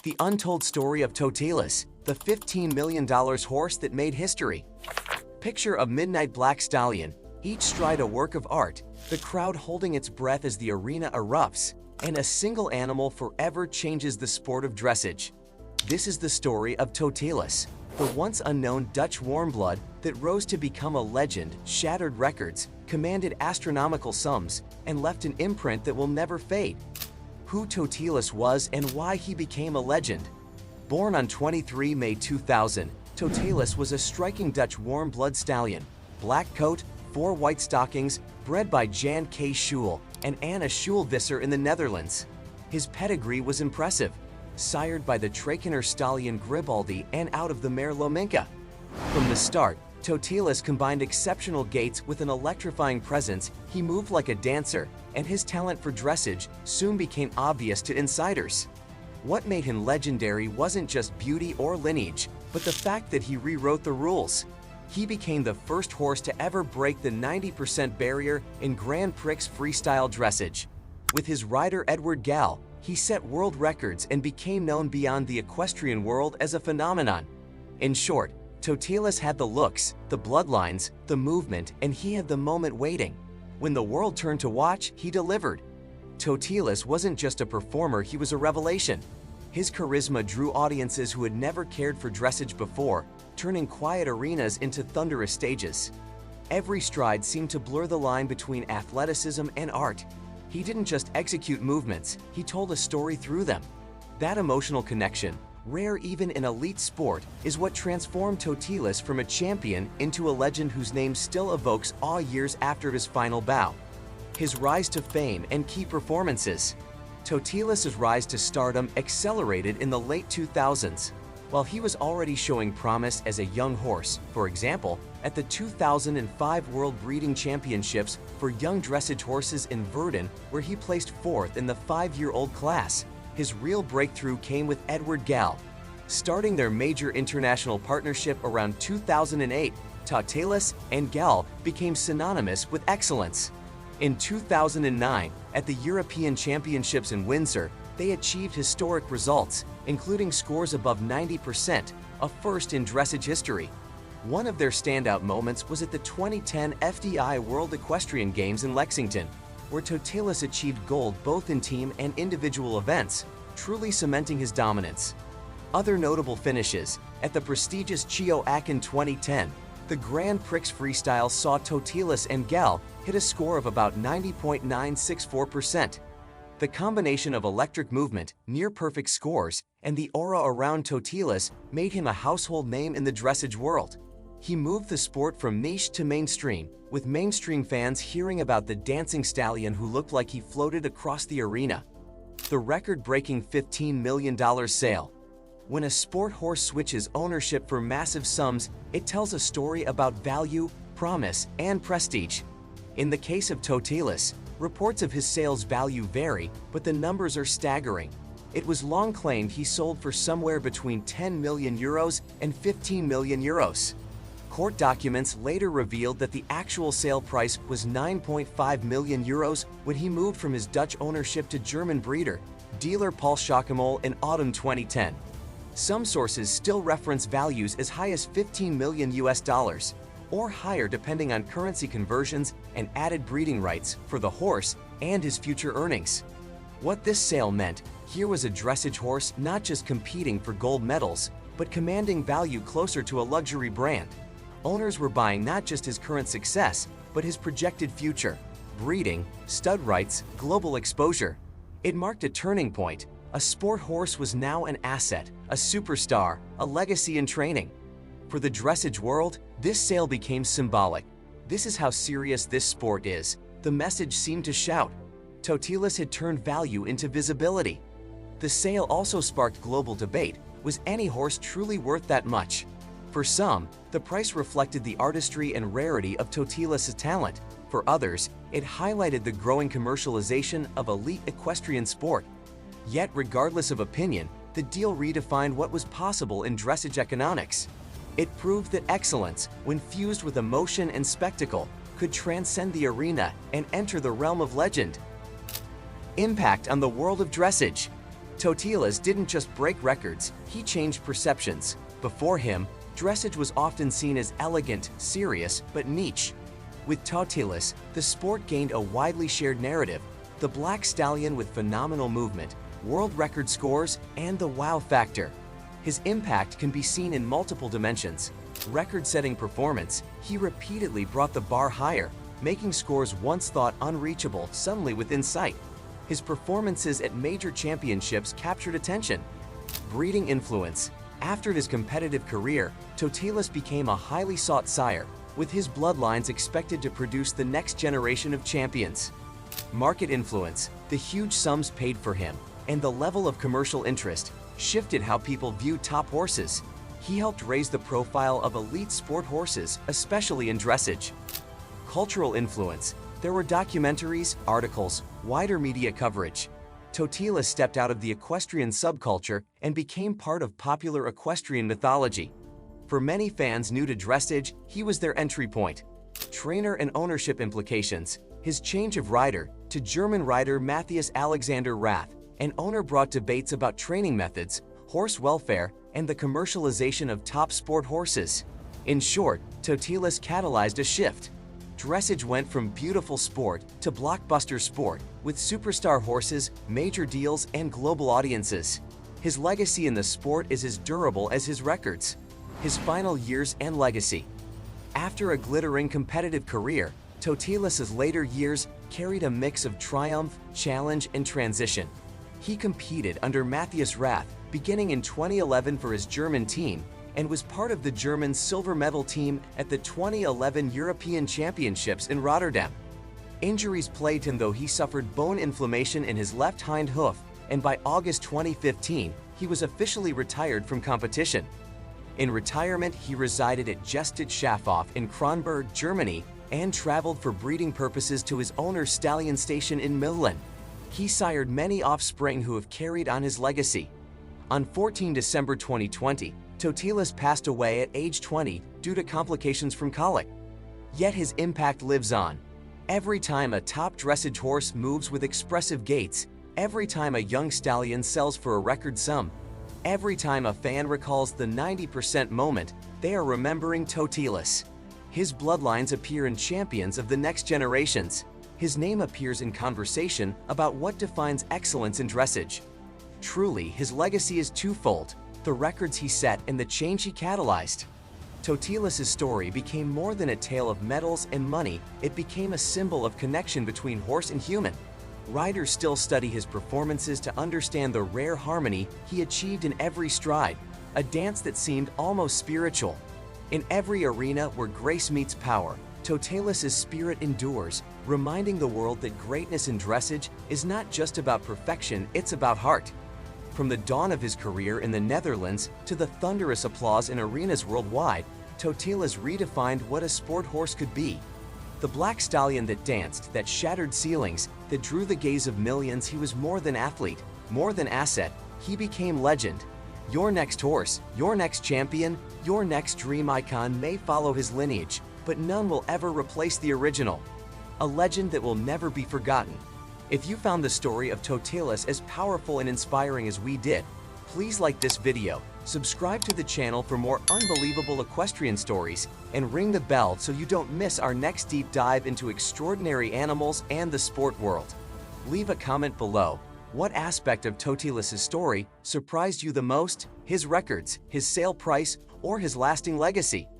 The untold story of Totilas, the $15 million horse that made history. Picture a midnight black stallion, each stride a work of art, the crowd holding its breath as the arena erupts, and a single animal forever changes the sport of dressage. This is the story of Totilas, the once unknown Dutch warmblood that rose to become a legend, shattered records, commanded astronomical sums, and left an imprint that will never fade. Who Totilas was and why he became a legend. Born on 23 May 2000, Totilas was a striking Dutch warm-blood stallion. Black coat, 4 white stockings, bred by Jan K. Schul and Anna Schulvisser in the Netherlands. His pedigree was impressive, sired by the Trakener stallion Gribaldi and out of the mare Lominka. From the start, Totilas combined exceptional gaits with an electrifying presence. He moved like a dancer, and his talent for dressage soon became obvious to insiders. What made him legendary wasn't just beauty or lineage, but the fact that he rewrote the rules. He became the first horse to ever break the 90% barrier in Grand Prix freestyle dressage. With his rider Edward Gal, he set world records and became known beyond the equestrian world as a phenomenon. In short, Totilas had the looks, the bloodlines, the movement, and he had the moment waiting. When the world turned to watch, he delivered. Totilas wasn't just a performer, he was a revelation. His charisma drew audiences who had never cared for dressage before, turning quiet arenas into thunderous stages. Every stride seemed to blur the line between athleticism and art. He didn't just execute movements, he told a story through them. That emotional connection, rare even in elite sport, is what transformed Totilas from a champion into a legend whose name still evokes awe years after his final bow. His rise to fame and key performances. Totilas' rise to stardom accelerated in the late 2000s. While he was already showing promise as a young horse, for example, at the 2005 World Breeding Championships for young dressage horses in Verden, where he placed 4th in the 5-year-old class, his real breakthrough came with Edward Gal. Starting their major international partnership around 2008, Totilas and Gal became synonymous with excellence. In 2009, at the European Championships in Windsor, they achieved historic results, including scores above 90%, a first in dressage history. One of their standout moments was at the 2010 FDI World Equestrian Games in Lexington, where Totilas achieved gold both in team and individual events, truly cementing his dominance. Other notable finishes: at the prestigious Chio Aachen 2010, the Grand Prix Freestyle saw Totilas and Gal hit a score of about 90.964%. The combination of electric movement, near-perfect scores, and the aura around Totilas made him a household name in the dressage world. He moved the sport from niche to mainstream, with mainstream fans hearing about the dancing stallion who looked like he floated across the arena. The record-breaking $15 million sale. When a sport horse switches ownership for massive sums, it tells a story about value, promise, and prestige. In the case of Totilas, reports of his sales value vary, but the numbers are staggering. It was long claimed he sold for somewhere between €10 million and €15 million. Court documents later revealed that the actual sale price was €9.5 million when he moved from his Dutch ownership to German breeder, dealer Paul Schakemol in autumn 2010. Some sources still reference values as high as $15 million or higher depending on currency conversions and added breeding rights for the horse and his future earnings. What this sale meant: here was a dressage horse not just competing for gold medals, but commanding value closer to a luxury brand. Owners were buying not just his current success, but his projected future: breeding, stud rights, global exposure. It marked a turning point. A sport horse was now an asset, a superstar, a legacy in training. For the dressage world, this sale became symbolic. This is how serious this sport is, the message seemed to shout. Totilas had turned value into visibility. The sale also sparked global debate. Was any horse truly worth that much? For some, the price reflected the artistry and rarity of Totilas' talent. For others, it highlighted the growing commercialization of elite equestrian sport. Yet, regardless of opinion, the deal redefined what was possible in dressage economics. It proved that excellence, when fused with emotion and spectacle, could transcend the arena and enter the realm of legend. Impact on the world of dressage. Totilas didn't just break records, he changed perceptions. Before him, dressage was often seen as elegant, serious, but niche. With Totilas, the sport gained a widely shared narrative: the black stallion with phenomenal movement, world record scores, and the wow factor. His impact can be seen in multiple dimensions. Record-setting performance, he repeatedly brought the bar higher, making scores once thought unreachable suddenly within sight. His performances at major championships captured attention. Breeding influence. After his competitive career, Totilas became a highly sought sire, with his bloodlines expected to produce the next generation of champions. Market influence. The huge sums paid for him, and the level of commercial interest, shifted how people view top horses. He helped raise the profile of elite sport horses, especially in dressage. Cultural influence. There were documentaries, articles, wider media coverage. Totilas stepped out of the equestrian subculture and became part of popular equestrian mythology. For many fans new to dressage, he was their entry point. Trainer and ownership implications. His change of rider to German rider Matthias Alexander Rath, an owner, brought debates about training methods, horse welfare, and the commercialization of top sport horses. In short, Totilas catalyzed a shift. Dressage went from beautiful sport to blockbuster sport, with superstar horses, major deals, and global audiences. His legacy in the sport is as durable as his records. His final years and legacy. After a glittering competitive career, Totilas' later years carried a mix of triumph, challenge, and transition. He competed under Matthias Rath, beginning in 2011 for his German team, and was part of the German silver medal team at the 2011 European Championships in Rotterdam. Injuries plagued him, though he suffered bone inflammation in his left hind hoof, and by August 2015, he was officially retired from competition. In retirement, he resided at Gestet Schafhof in Kronberg, Germany, and traveled for breeding purposes to his owner's stallion station in Milan. He sired many offspring who have carried on his legacy. On 14 December 2020, Totilas passed away at age 20 due to complications from colic. Yet his impact lives on. Every time a top dressage horse moves with expressive gaits, every time a young stallion sells for a record sum, every time a fan recalls the 90% moment, they are remembering Totilas. His bloodlines appear in champions of the next generations. His name appears in conversation about what defines excellence in dressage. Truly, his legacy is twofold: the records he set and the change he catalyzed. Totilas' story became more than a tale of medals and money, it became a symbol of connection between horse and human. Riders still study his performances to understand the rare harmony he achieved in every stride, a dance that seemed almost spiritual. In every arena where grace meets power, Totilas' spirit endures, reminding the world that greatness in dressage is not just about perfection, it's about heart. From the dawn of his career in the Netherlands to the thunderous applause in arenas worldwide, Totilas redefined what a sport horse could be. The black stallion that danced, that shattered ceilings, that drew the gaze of millions, he was more than athlete, more than asset, he became legend. Your next horse, your next champion, your next dream icon may follow his lineage, but none will ever replace the original. A legend that will never be forgotten. If you found the story of Totilas as powerful and inspiring as we did, please like this video, subscribe to the channel for more unbelievable equestrian stories, and ring the bell so you don't miss our next deep dive into extraordinary animals and the sport world. Leave a comment below. What aspect of Totilas' story surprised you the most? His records, his sale price, or his lasting legacy?